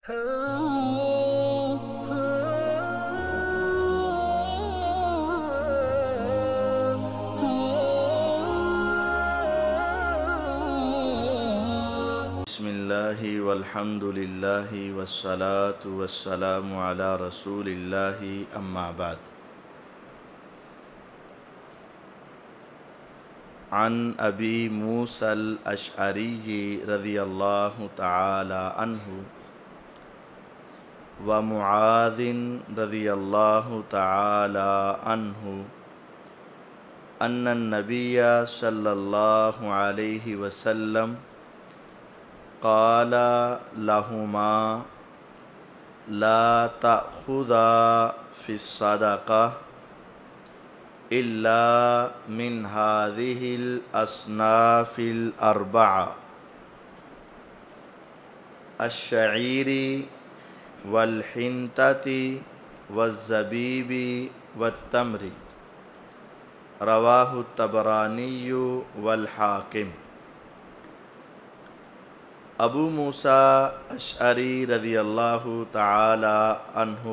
بسم اللہ والحمد للہ والصلاة والسلام علی رسول اللہ اما بعد عن ابی موسیٰ الاشعری رضی اللہ تعالی عنہ ومعاذ رضی اللہ تعالی عنہ ان النبی صلی اللہ علیہ وسلم قال لهما لا تأخذا في الصدقة إلا من هذه الأصناف الأربعة الشعير والحنطة والزبيب والتمر رواه الطبراني والحاکم۔ ابو موسیٰ اشعری رضی اللہ تعالی عنہ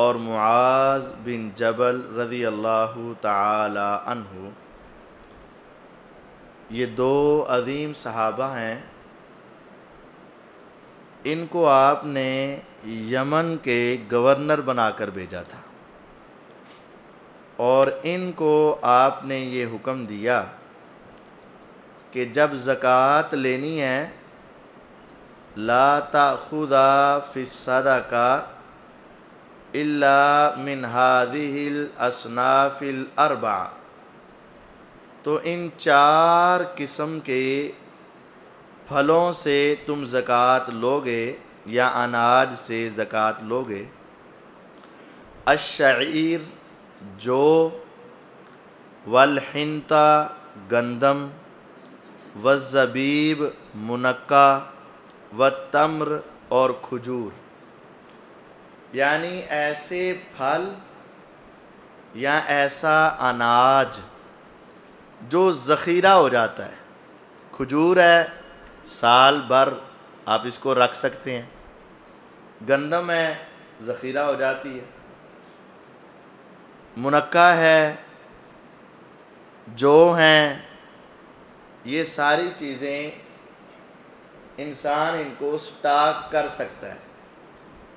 اور معاذ بن جبل رضی اللہ تعالی عنہ، یہ دو عظیم صحابہ ہیں۔ ان کو آپ نے یمن کے گورنر بنا کر بھیجا تھا اور ان کو آپ نے یہ حکم دیا کہ جب زکوٰۃ لینی ہے لا تأخذا فی الصدقہ الا من هذه الاصناف الاربعہ، تو ان چار قسم کے پھلوں سے تم زکوٰۃ لوگے یا اناج سے زکوٰۃ لوگے۔ الشعیر جو، والحنطہ گندم، والزبیب منقع، والتمر اور کھجور، یعنی ایسے پھل یا ایسا اناج جو ذخیرہ ہو جاتا ہے۔ کھجور ہے، سال بھر آپ اس کو رکھ سکتے ہیں۔ گندم ہے، ذخیرہ ہو جاتی ہے۔ منقع ہے، جو ہیں، یہ ساری چیزیں انسان ان کو سٹاک کر سکتا ہے۔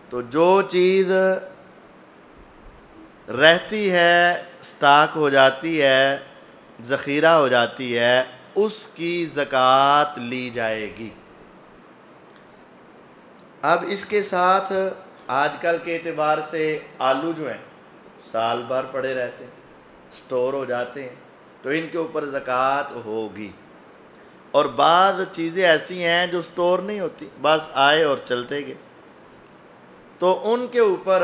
تو جو چیز رہتی ہے، سٹاک ہو جاتی ہے، ذخیرہ ہو جاتی ہے، اس کی زکوٰۃ لی جائے گی۔ اب اس کے ساتھ آج کل کے اعتبار سے آلو جو ہیں سال بھر پڑے رہتے ہیں، سٹور ہو جاتے ہیں، تو ان کے اوپر زکوٰۃ ہوگی۔ اور بعض چیزیں ایسی ہیں جو سٹور نہیں ہوتی، بس آئے اور چلتے گئے، تو ان کے اوپر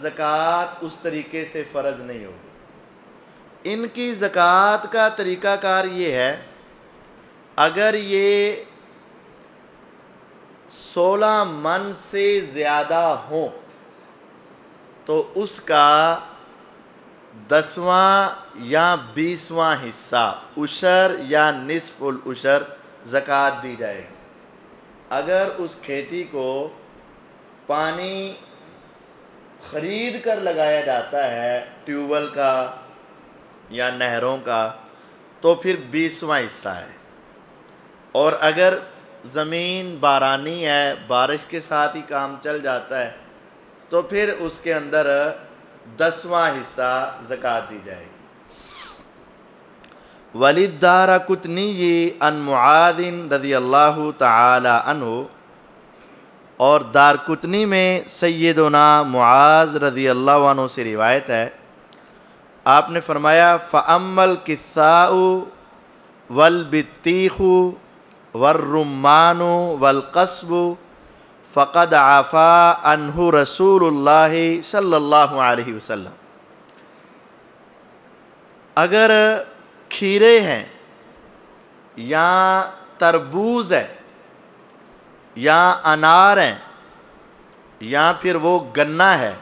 زکوٰۃ اس طریقے سے فرض نہیں ہوگی۔ ان کی زکوٰۃ کا طریقہ کار یہ ہے، اگر یہ 16 من سے زیادہ ہوں تو اس کا 10واں یا 20واں حصہ عشر یا نصف العشر زکوٰۃ دی جائے گی۔ اگر اس کھیتی کو پانی خرید کر لگایا جاتا ہے ٹیوبویل کا یا نہروں کا، تو پھر 20واں حصہ ہے، اور اگر زمین بارانی ہے، بارش کے ساتھ ہی کام چل جاتا ہے، تو پھر اس کے اندر 10واں حصہ زکوٰۃ دی جائے گی۔ وَلِلدَّارَقُطْنِيِّ عن معاذ رضی اللہ تعالی عنہ، اور دارقطنی میں سیدنا معاذ رضی اللہ عنہ سے روایت ہے، آپ نے فرمایا فَأَمَّا الْكِثَّاءُ وَالْبِطِّيخُ وَالرُّمَّانُ وَالْقَصْبُ فَقَدْ عَفَا عَنْهُ رسول اللہ صلی اللہ علیہ وسلم۔ اگر کھیرے ہیں یا تربوز ہے یا انار ہیں یا پھر وہ گنا ہے،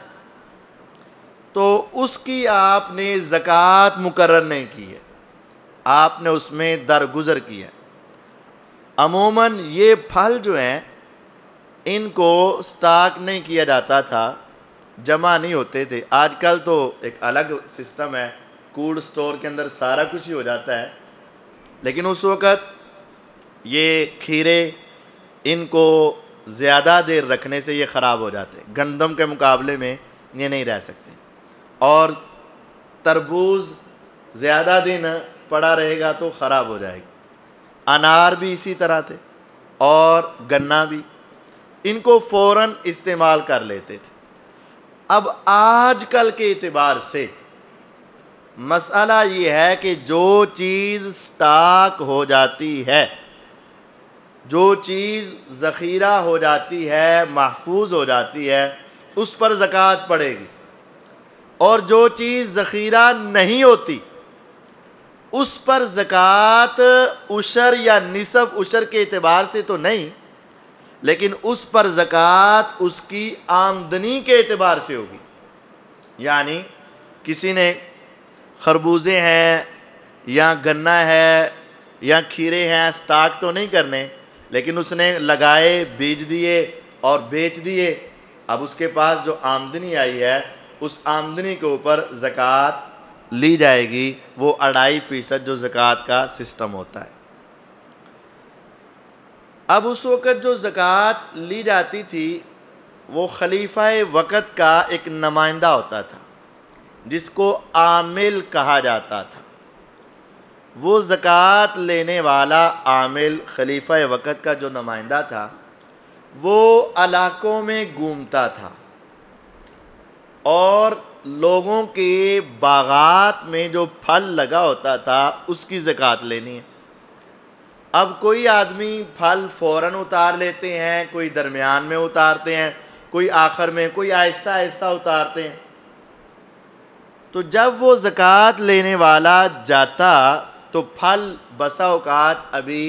تو اس کی آپ نے زکوٰۃ مقرر نہیں کی ہے، آپ نے اس میں درگزر کیا ہے۔ عموماً یہ پھل جو ہیں ان کو سٹاک نہیں کیا جاتا تھا، جمع نہیں ہوتے تھے۔ آج کل تو ایک الگ سسٹم ہے، کولڈ سٹور کے اندر سارا کچھ ہی ہو جاتا ہے، لیکن اس وقت یہ کھیرے ان کو زیادہ دیر رکھنے سے یہ خراب ہو جاتے، گندم کے مقابلے میں یہ نہیں رہ سکتے۔ اور تربوز زیادہ دن پڑا رہے گا تو خراب ہو جائے گا۔ انار بھی اسی طرح تھے اور گنا بھی، ان کو فوراً استعمال کر لیتے تھے۔ اب آج کل کے اعتبار سے مسئلہ یہ ہے کہ جو چیز سٹاک ہو جاتی ہے، جو چیز ذخیرہ ہو جاتی ہے، محفوظ ہو جاتی ہے، اس پر زکوٰۃ پڑے گی، اور جو چیز ذخیرہ نہیں ہوتی اس پر زکوٰۃ عشر یا نصف عشر کے اعتبار سے تو نہیں، لیکن اس پر زکوٰۃ اس کی آمدنی کے اعتبار سے ہوگی۔ یعنی کسی نے خربوزے ہیں یا گنا ہے یا کھیرے ہیں، سٹاک تو نہیں کرنے، لیکن اس نے لگائے، بیج دیے اور بیچ دیے، اب اس کے پاس جو آمدنی آئی ہے اس آمدنی کے اوپر زکوٰۃ لی جائے گی، وہ 2.5% جو زکوٰۃ کا سسٹم ہوتا ہے۔ اب اس وقت جو زکوٰۃ لی جاتی تھی وہ خلیفہ وقت کا ایک نمائندہ ہوتا تھا جس کو عامل کہا جاتا تھا۔ وہ زکوٰۃ لینے والا عامل، خلیفہ وقت کا جو نمائندہ تھا، وہ علاقوں میں گھومتا تھا اور لوگوں کے باغات میں جو پھل لگا ہوتا تھا اس کی زکوٰۃ لینی ہے۔ اب کوئی آدمی پھل فوراً اتار لیتے ہیں، کوئی درمیان میں اتارتے ہیں، کوئی آخر میں، کوئی آہستہ آہستہ اتارتے ہیں۔ تو جب وہ زکوٰۃ لینے والا جاتا تو پھل بسا اوقات ابھی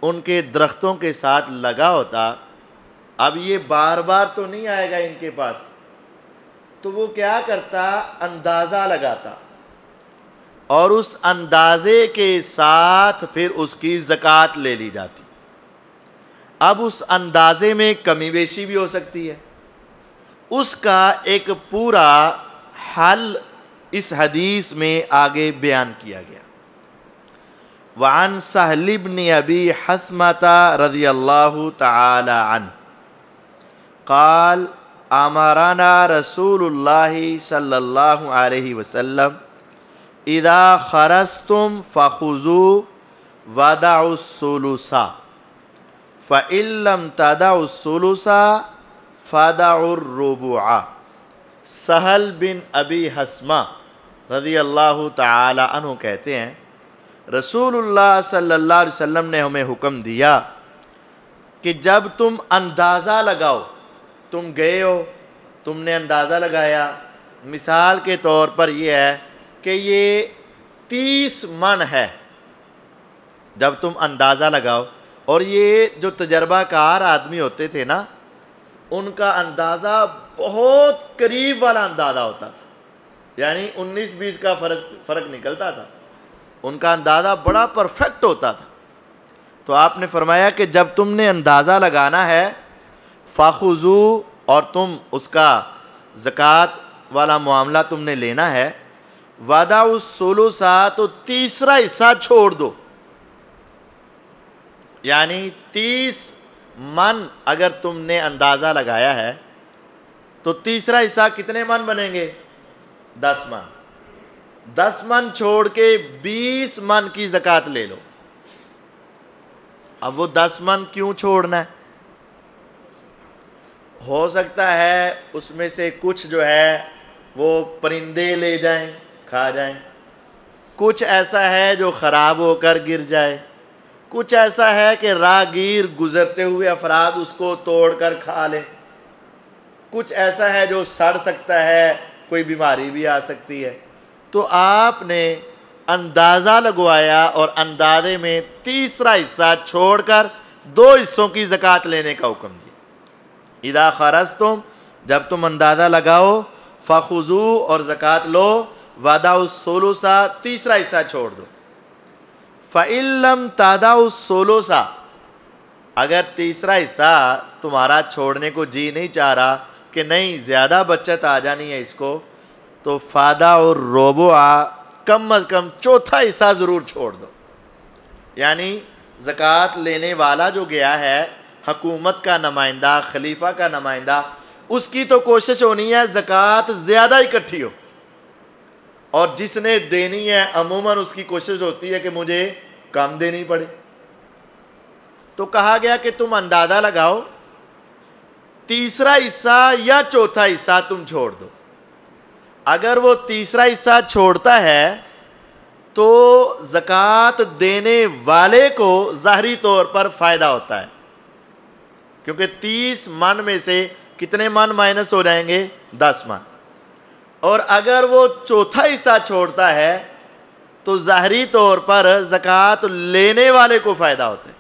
ان کے درختوں کے ساتھ لگا ہوتا، اب یہ بار بار تو نہیں آئے گا ان کے پاس، تو وہ کیا کرتا، اندازہ لگاتا اور اس اندازے کے ساتھ پھر اس کی زکوٰۃ لے لی جاتی۔ اب اس اندازے میں کمی بیشی بھی ہو سکتی ہے۔ اس کا ایک پورا حل اس حدیث میں آگے بیان کیا گیا۔ وعن سہل بن ابی حثمۃ رضی اللہ تعالی عنہ قال امرنا رسول اللہ صلی اللہ علیہ وسلم اذا خرجتم فخذوا ودعوا الثلث فإن لم تدعوا الثلث فدعوا الربع۔ سہل بن ابی حثمہ رضی اللہ تعالی عنہ کہتے ہیں رسول اللہ صلی اللہ علیہ وسلم نے ہمیں حکم دیا کہ جب تم اندازہ لگاؤ، تم گئے ہو، تم نے اندازہ لگایا، مثال کے طور پر یہ ہے کہ یہ 30 من ہے، جب تم اندازہ لگاؤ، اور یہ جو تجربہ کار آدمی ہوتے تھے نا، ان کا اندازہ بہت قریب والا اندازہ ہوتا تھا، یعنی 19-20 کا فرق نکلتا تھا، ان کا اندازہ بڑا پرفیکٹ ہوتا تھا۔ تو آپ نے فرمایا کہ جب تم نے اندازہ لگانا ہے فَخُذُوا، اور تم اس کا زکوٰۃ والا معاملہ تم نے لینا ہے، وَدَعُوا الثُّلُثَ، تو تیسرا حصہ چھوڑ دو، یعنی 30 من اگر تم نے اندازہ لگایا ہے تو تیسرا حصہ کتنے من بنیں گے؟ 10 من۔ 10 من چھوڑ کے 20 من کی زکوٰۃ لے لو۔ اب وہ 10 من کیوں چھوڑنا ہے؟ ہو سکتا ہے اس میں سے کچھ جو ہے وہ پرندے لے جائیں، کھا جائیں، کچھ ایسا ہے جو خراب ہو کر گر جائے، کچھ ایسا ہے کہ راہگیر گزرتے ہوئے افراد اس کو توڑ کر کھا لیں، کچھ ایسا ہے جو سڑ سکتا ہے، کوئی بیماری بھی آ سکتی ہے۔ تو آپ نے اندازہ لگوایا اور اندازے میں تیسرا حصہ چھوڑ کر 2 حصوں کی زکوٰۃ لینے کا حکم دیا۔ اذا خرجتم، جب تم اندازہ لگاؤ، فخذوا، اور زکوٰۃ لو، وَدَعُوا الثُّلُثَ، تیسرا حصہ چھوڑ دو، فَإِن لَّمْ تَدَعُوا الثُّلُثَ، اگر تیسرا حصہ تمہارا چھوڑنے کو جی نہیں چاہ رہا کہ نہیں زیادہ بچت آ جانی ہے اس کو، تو فادہ اور ربع کم از کم چوتھا حصہ ضرور چھوڑ دو۔ یعنی زکوٰۃ لینے والا جو گیا ہے، حکومت کا نمائندہ، خلیفہ کا نمائندہ، اس کی تو کوشش ہونی ہے زکوٰۃ زیادہ اکٹھی ہو، اور جس نے دینی ہے عموماً اس کی کوشش ہوتی ہے کہ مجھے کم دینی پڑے۔ تو کہا گیا کہ تم اندازہ لگاؤ، تیسرا حصہ یا چوتھا حصہ تم چھوڑ دو۔ اگر وہ تیسرا حصہ چھوڑتا ہے تو زکوٰۃ دینے والے کو ظاہری طور پر فائدہ ہوتا ہے، کیونکہ 30 من میں سے کتنے من مائنس ہو جائیں گے؟ 10 من۔ اور اگر وہ چوتھا حصہ چھوڑتا ہے تو ظاہری طور پر زکوٰۃ لینے والے کو فائدہ ہوتا ہے۔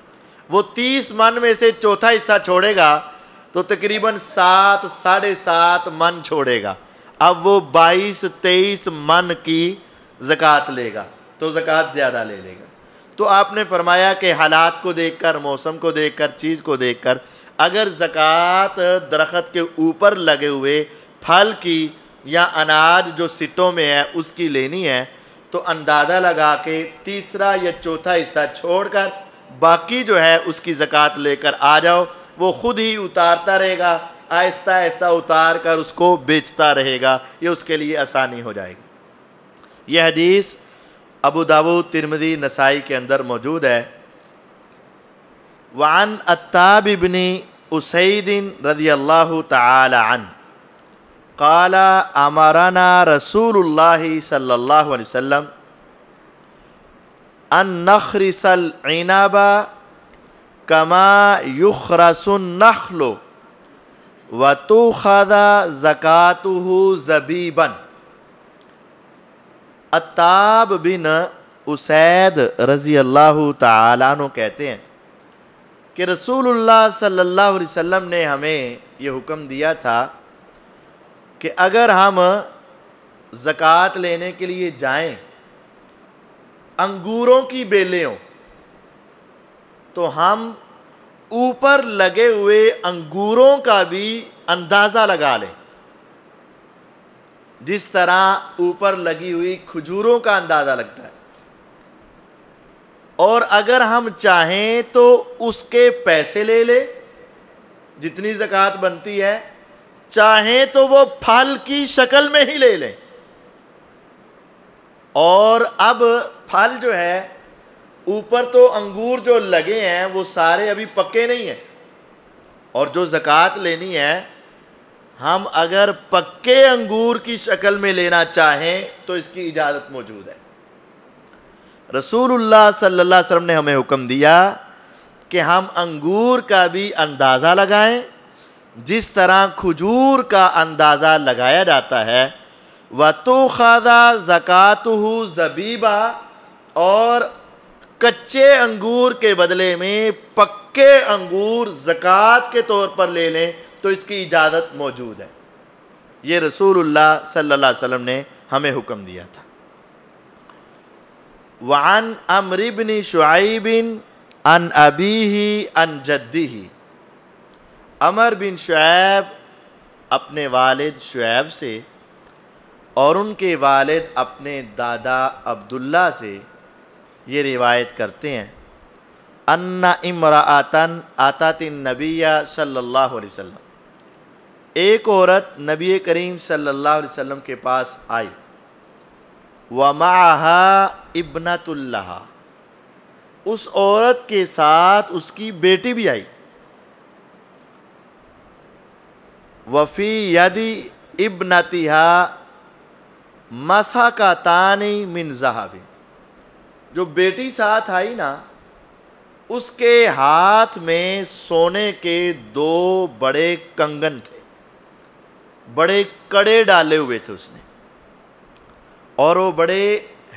وہ 30 من میں سے چوتھا حصہ چھوڑے گا تو تقریباً 7 ساڑھے 7 من چھوڑے گا، اب وہ 22-23 من کی زکوٰۃ لے گا، تو زکوٰۃ زیادہ لے لے گا۔ تو آپ نے فرمایا کہ حالات کو دیکھ کر، موسم کو دیکھ کر، چیز کو دیکھ کر، اگر زکوٰۃ درخت کے اوپر لگے ہوئے پھل کی یا اناج جو سٹوں میں ہے اس کی لینی ہے، تو اندازہ لگا کے تیسرا یا چوتھا حصہ چھوڑ کر باقی جو ہے اس کی زکوٰۃ لے کر آ جاؤ۔ وہ خود ہی اتارتا رہے گا، آہستہ آہستہ اتار کر اس کو بیچتا رہے گا، یہ اس کے لیے آسانی ہو جائے گی۔ یہ حدیث ابو داؤد، ترمذی، نسائی کے اندر موجود ہے۔ وعن عتاب بن اسید رضی اللہ تعالی عنہ قال امرنا رسول اللہ صلی اللہ علیہ وسلم ان نخرس العنب کما یخرس النخل وتؤخذ زکاتہ زبیبا۔ عتاب بن اسید رضی اللہ تعالیٰ عنہ کہتے ہیں کہ رسول اللہ صلی اللہ علیہ وسلم نے ہمیں یہ حکم دیا تھا کہ اگر ہم زکوٰۃ لینے کے لیے جائیں، انگوروں کی بیلیں ہوں، تو ہم اوپر لگے ہوئے انگوروں کا بھی اندازہ لگا لیں، جس طرح اوپر لگی ہوئی کھجوروں کا اندازہ لگتا ہے۔ اور اگر ہم چاہیں تو اس کے پیسے لے لیں جتنی زکوٰۃ بنتی ہے، چاہیں تو وہ پھل کی شکل میں ہی لے لیں۔ اور اب پھل جو ہے اوپر تو انگور جو لگے ہیں وہ سارے ابھی پکے نہیں ہیں، اور جو زکوٰۃ لینی ہے ہم اگر پکے انگور کی شکل میں لینا چاہیں تو اس کی اجازت موجود ہے۔ رسول اللہ صلی اللہ علیہ وسلم نے ہمیں حکم دیا کہ ہم انگور کا بھی اندازہ لگائیں جس طرح کھجور کا اندازہ لگایا جاتا ہے۔ وَتُؤْخَذَ زَكَاتُهُ زَبِيبًا، اور کچے انگور کے بدلے میں پکے انگور زکوٰۃ کے طور پر لے لیں تو اس کی اجازت موجود ہے۔ یہ رسول اللہ صلی اللہ علیہ وسلم نے ہمیں حکم دیا تھا۔ وعن عمرو بن شعیب عن ابیہ عن جدہ، عمر بن شعیب اپنے والد شعیب سے اور ان کے والد اپنے دادا عبداللہ سے یہ روایت کرتے ہیں، ان امرأۃ اتت النبی صلی اللہ علیہ وسلم، ایک عورت نبی کریم صلی اللہ علیہ وسلم کے پاس آئی، وَمَعَهَا ابنۃ لہا، اس عورت کے ساتھ اس کی بیٹی بھی آئی، وَفِي يَدِ ابنتها مسحقتان من ذهب، جو بیٹی ساتھ آئی نا اس کے ہاتھ میں سونے کے 2 بڑے کنگن تھے، بڑے کڑے ڈالے ہوئے تھے اس نے، اور وہ بڑے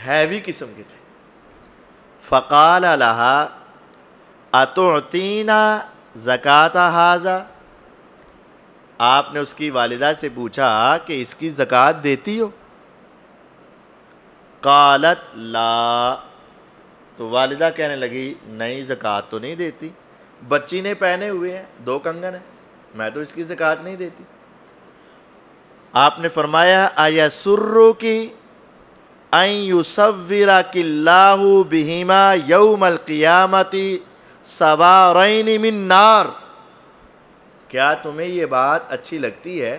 ہیوی قسم کے تھے۔ فقال لها اتعطینا زکاۃ ھذا، آپ نے اس کی والدہ سے پوچھا کہ اس کی زکوٰۃ دیتی ہو؟ قالت لا، تو والدہ کہنے لگی نہیں زکوٰۃ تو نہیں دیتی، بچی نے پہنے ہوئے ہیں 2 کنگن ہیں، میں تو اس کی زکوٰۃ نہیں دیتی۔ آپ نے فرمایا ایسرک ان یصورک اللہ بہما یوم القیامۃ سوارین من نار، کیا تمہیں یہ بات اچھی لگتی ہے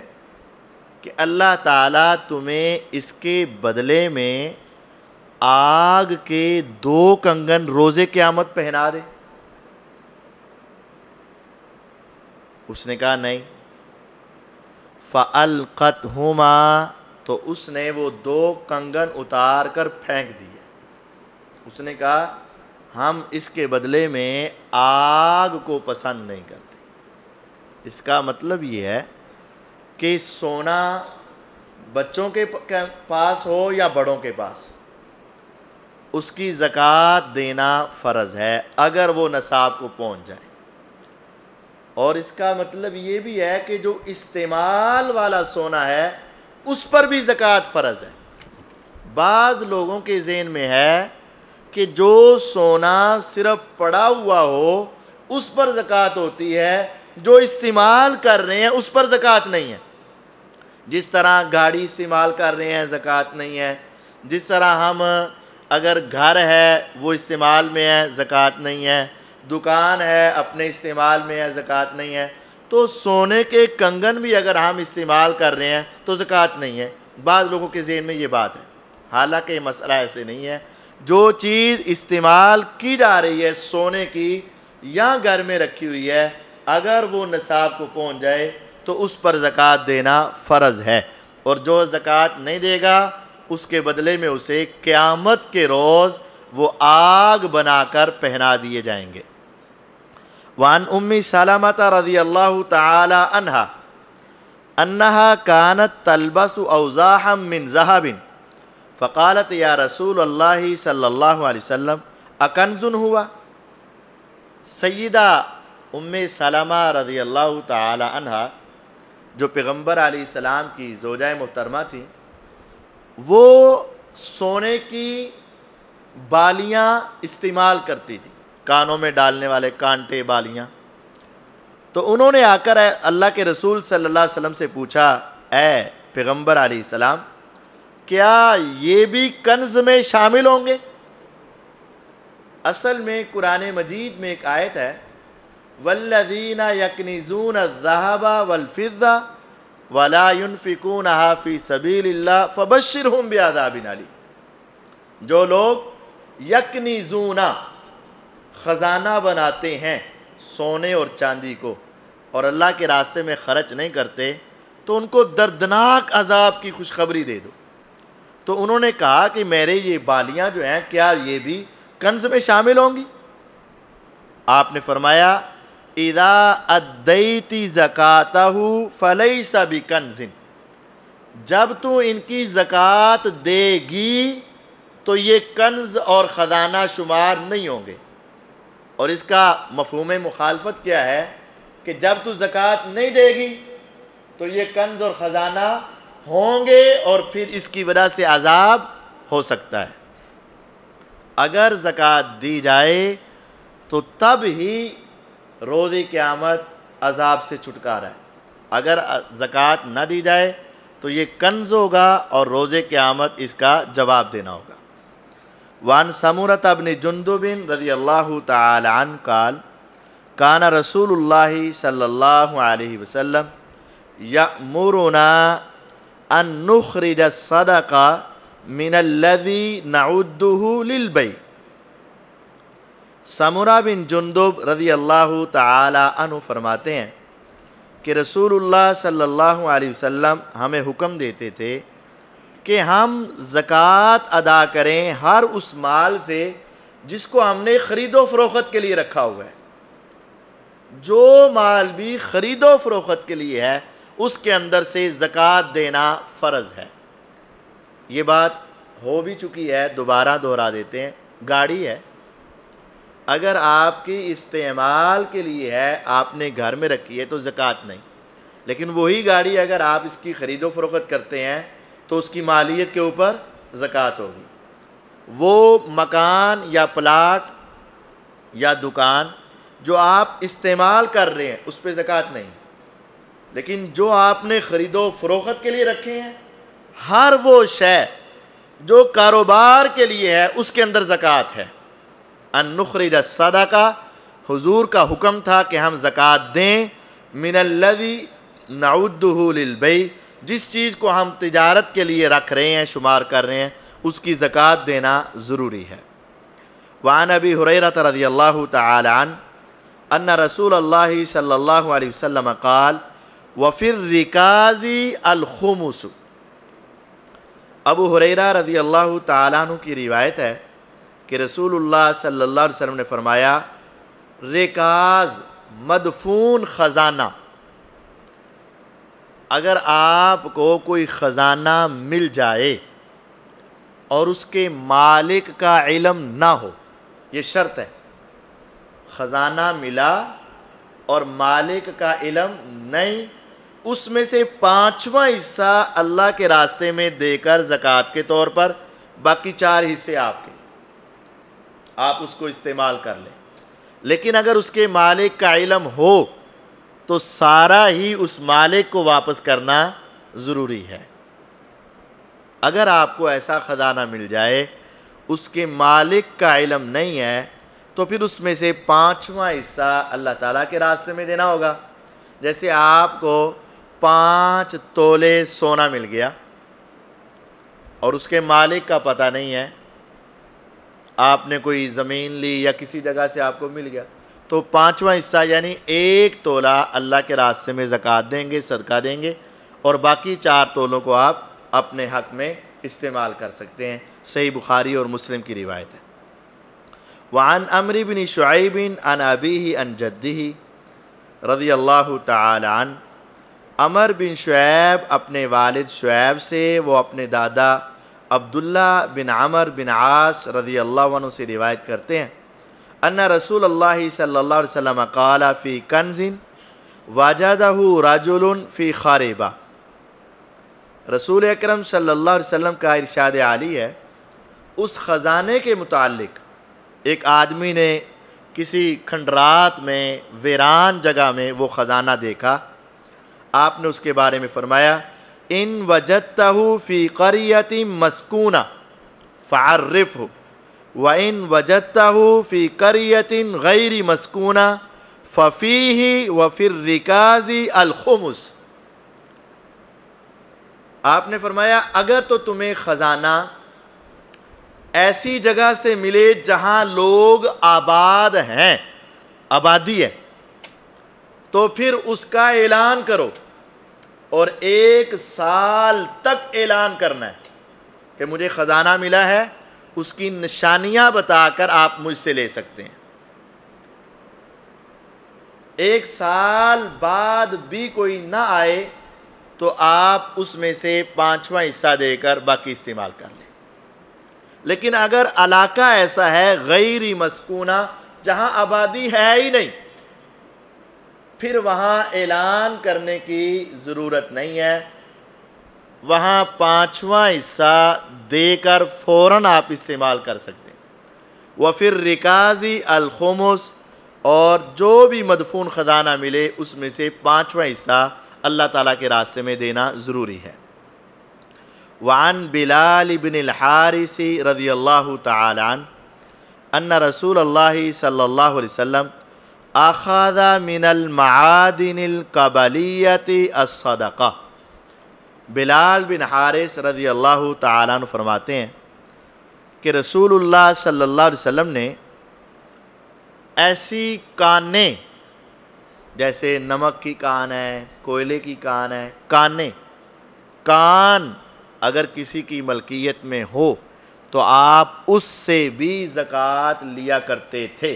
کہ اللہ تعالیٰ تمہیں اس کے بدلے میں آگ کے 2 کنگن روز قیامت پہنا دے؟ اس نے کہا نہیں۔ فَأَلْقَتْهُمَا، تو اس نے وہ 2 کنگن اتار کر پھینک دیے۔ اس نے کہا ہم اس کے بدلے میں آگ کو پسند نہیں کرتے۔ اس کا مطلب یہ ہے کہ سونا بچوں کے پاس ہو یا بڑوں کے پاس، اس کی زکوٰۃ دینا فرض ہے اگر وہ نصاب کو پہنچ جائے۔ اور اس کا مطلب یہ بھی ہے کہ جو استعمال والا سونا ہے اس پر بھی زکوٰۃ فرض ہے۔ بعض لوگوں کے ذہن میں ہے کہ جو سونا صرف پڑا ہوا ہو اس پر زکوٰۃ ہوتی ہے، جو استعمال کر رہے ہیں اس پر زکوٰۃ نہیں ہے۔ جس طرح گاڑی استعمال کر رہے ہیں زکوٰۃ نہیں ہے، جس طرح ہم اگر گھر ہے وہ استعمال میں ہے زکوٰۃ نہیں ہے، دکان ہے اپنے استعمال میں ہے زکوٰۃ نہیں ہے، تو سونے کے کنگن بھی اگر ہم استعمال کر رہے ہیں تو زکوٰۃ نہیں ہے۔ بعض لوگوں کے ذہن میں یہ بات ہے، حالانکہ یہ مسئلہ ایسے نہیں ہے۔ جو چیز استعمال کی جا رہی ہے سونے کی یا گھر میں رکھی ہوئی ہے، اگر وہ نصاب کو پہنچ جائے تو اس پر زکوٰۃ دینا فرض ہے، اور جو زکوٰۃ نہیں دے گا اس کے بدلے میں اسے قیامت کے روز وہ آگ بنا کر پہنا دیے جائیں گے۔ وعن ام سلمۃ رضی اللہ تعالی عنہا انہا کانت تلبس اوزاحا من ذہب فقالت یا رسول اللہ صلی اللہ علیہ وسلم اکنز ہوا۔ سیدہ ام سلمہ رضی اللہ تعالی عنہا جو پیغمبر علیہ السلام کی زوجہ محترمہ تھی، وہ سونے کی بالیاں استعمال کرتی تھی، کانوں میں ڈالنے والے کانٹے بالیاں۔ تو انہوں نے آ کر اللہ کے رسول صلی اللہ علیہ وسلم سے پوچھا، اے پیغمبر علیہ السلام، کیا یہ بھی کنز میں شامل ہوں گے؟ اصل میں قرآن مجید میں ایک آیت ہے، والذین یکنزون الذہب والفضہ ولا ينفقونها فی سبیل اللہ فبشرہم بعذاب علیم۔ جو لوگ یکنزون خزانہ بناتے ہیں سونے اور چاندی کو اور اللہ کے راستے میں خرچ نہیں کرتے تو ان کو دردناک عذاب کی خوشخبری دے دو۔ تو انہوں نے کہا کہ میرے یہ بالیاں جو ہیں کیا یہ بھی کنز میں شامل ہوں گی؟ آپ نے فرمایا اذا ادیت زکاتہ فلیس بکنز، جب تو ان کی زکوٰۃ دے گی تو یہ کنز اور خزانہ شمار نہیں ہوں گے۔ اور اس کا مفہوم مخالفت کیا ہے کہ جب تو زکوٰۃ نہیں دے گی تو یہ کنز اور خزانہ ہوں گے اور پھر اس کی وجہ سے عذاب ہو سکتا ہے۔ اگر زکوٰۃ دی جائے تو تب ہی روز قیامت عذاب سے چھٹکارا ہے، اگر زکوٰۃ نہ دی جائے تو یہ کنز ہوگا اور روز قیامت اس کا جواب دینا ہوگا۔ وعن سمرۃ بن جندب رضی اللہ تعالی عنہ قال کان رسول اللہ صلی اللہ علیہ وسلم یأمرنا ان نخرج الصدقہ من الذی نعدہ للبیع۔ سمرہ بن جندب رضی اللہ تعالی عنہ فرماتے ہیں کہ رسول اللہ صلی اللہ علیہ وسلم ہمیں حکم دیتے تھے کہ ہم زکوٰۃ ادا کریں ہر اس مال سے جس کو ہم نے خرید و فروخت کے لیے رکھا ہوا ہے۔ جو مال بھی خرید و فروخت کے لیے ہے اس کے اندر سے زکوٰۃ دینا فرض ہے۔ یہ بات ہو بھی چکی ہے، دوبارہ دہرا دیتے ہیں۔ گاڑی ہے، اگر آپ کی استعمال کے لیے ہے، آپ نے گھر میں رکھی ہے تو زکوٰۃ نہیں، لیکن وہی گاڑی اگر آپ اس کی خرید و فروخت کرتے ہیں تو اس کی مالیت کے اوپر زکوٰۃ ہوگی۔ وہ مکان یا پلاٹ یا دکان جو آپ استعمال کر رہے ہیں اس پہ زکوٰۃ نہیں، لیکن جو آپ نے خرید و فروخت کے لیے رکھے ہیں، ہر وہ شے جو کاروبار کے لیے ہے اس کے اندر زکوٰۃ ہے۔ ان نخرج الصدقہ، حضور کا حکم تھا کہ ہم زکوٰۃ دیں، من الذی نعدہ للبیع، جس چیز کو ہم تجارت کے لیے رکھ رہے ہیں، شمار کر رہے ہیں، اس کی زکوٰۃ دینا ضروری ہے۔ وعن ابی ہریرہ رضی اللہ تعالی عنہ ان رسول اللہ صلی اللہ علیہ وسلم قال وفی الرکاز الخمس۔ ابو ہریرہ رضی اللہ تعالیٰ عنہ کی روایت ہے کہ رسول اللہ صلی اللہ علیہ وسلم نے فرمایا، رکاز مدفون خزانہ، اگر آپ کو کوئی خزانہ مل جائے اور اس کے مالک کا علم نہ ہو، یہ شرط ہے، خزانہ ملا اور مالک کا علم نہیں، اس میں سے 5واں حصہ اللہ کے راستے میں دے کر زکوٰۃ کے طور پر، باقی 4 حصے آپ کے، آپ اس کو استعمال کر لیں۔ لیکن اگر اس کے مالک کا علم ہو تو سارا ہی اس مالک کو واپس کرنا ضروری ہے۔ اگر آپ کو ایسا خزانہ مل جائے اس کے مالک کا علم نہیں ہے تو پھر اس میں سے 5واں حصہ اللہ تعالیٰ کے راستے میں دینا ہوگا۔ جیسے آپ کو 5 تولے سونا مل گیا اور اس کے مالک کا پتہ نہیں ہے، آپ نے کوئی زمین لی یا کسی جگہ سے آپ کو مل گیا، تو 5واں حصہ یعنی 1 تولہ اللہ کے راستے میں زکوٰۃ دیں گے، صدقہ دیں گے، اور باقی 4 تولوں کو آپ اپنے حق میں استعمال کر سکتے ہیں۔ صحیح بخاری اور مسلم کی روایت ہے۔ وعن عمرو بن شعیب عن ابیہ عن جدہ رضی اللہ تعالی عنہ، عمر بن شعیب اپنے والد شعیب سے، وہ اپنے دادا عبداللہ بن عمر بن عاص رضی اللہ عنہ سے روایت کرتے ہیں، ان رسول اللہ صلی اللہ علیہ وسلم قال فی کنز وجدہ رجل فی خاربہ۔ رسول اکرم صلی اللہ علیہ وسلم کا ارشاد عالی ہے، اس خزانے کے متعلق ایک آدمی نے کسی کھنڈرات میں، ویران جگہ میں وہ خزانہ دیکھا، آپ نے اس کے بارے میں فرمایا، ان وجدتہ فی قریۃ مسکونہ فعرفہ وَإِن وَجَدْتَهُ فِي قَرْيَةٍ غَيْرِ مَسْكُونَةٍ فَفِيهِ وَفِي الرِّكَازِ الْخُمُسِ۔ آپ نے فرمایا اگر تو تمہیں خزانہ ایسی جگہ سے ملے جہاں لوگ آباد ہیں، آبادی ہے، تو پھر اس کا اعلان کرو، اور 1 سال تک اعلان کرنا ہے کہ مجھے خزانہ ملا ہے، اس کی نشانیاں بتا کر آپ مجھ سے لے سکتے ہیں۔ 1 سال بعد بھی کوئی نہ آئے تو آپ اس میں سے 5واں حصہ دے کر باقی استعمال کر لیں۔ لیکن اگر علاقہ ایسا ہے غیر مسکونہ، جہاں آبادی ہے ہی نہیں، پھر وہاں اعلان کرنے کی ضرورت نہیں ہے، وہاں 5واں حصہ دے کر فوراً آپ استعمال کر سکتے ہیں۔ وَفِي الرِّكَازِ الْخُمُسِ، اور جو بھی مدفون خزانہ ملے اس میں سے 5واں حصہ اللہ تعالیٰ کے راستے میں دینا ضروری ہے۔ وعن بلال بن الحارث رضی اللہ تعالی عنہ ان رسول اللہ صلی اللہ علیہ وسلم اخذ من المعادن القبلیۃ الصدقہ۔ بلال بن حارث رضی اللہ تعالیٰ عنہ فرماتے ہیں کہ رسول اللہ صلی اللہ علیہ وسلم نے ایسی کانیں، جیسے نمک کی کان ہے، کوئلے کی کان ہے، کان اگر کسی کی ملکیت میں ہو تو آپ اس سے بھی زکوٰۃ لیا کرتے تھے۔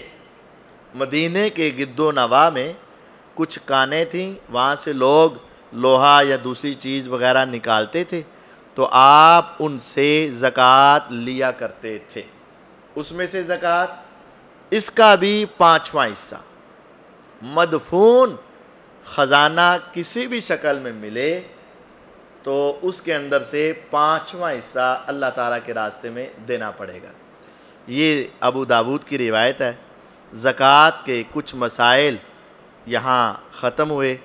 مدینے کے گرد و نواح میں کچھ کانیں تھیں، وہاں سے لوگ لوہا یا دوسری چیز وغیرہ نکالتے تھے، تو آپ ان سے زکوٰۃ لیا کرتے تھے، اس میں سے زکوٰۃ، اس کا بھی 5واں حصہ۔ مدفون خزانہ کسی بھی شکل میں ملے تو اس کے اندر سے 5واں حصہ اللہ تعالیٰ کے راستے میں دینا پڑے گا۔ یہ ابو داود کی روایت ہے، زکوٰۃ کے کچھ مسائل یہاں ختم ہوئے.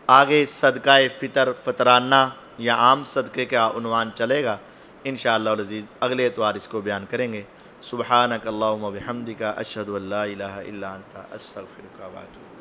آگے صدقہ فطر فطرانہ یا عام صدقے کا عنوان چلے گا انشاءاللہ العزیز. اگلے اتوار اس کو بیان کریں گے. سبحانک اللہم و بحمدک اشہد ان لا الہ الا انت استغفرک و اتوب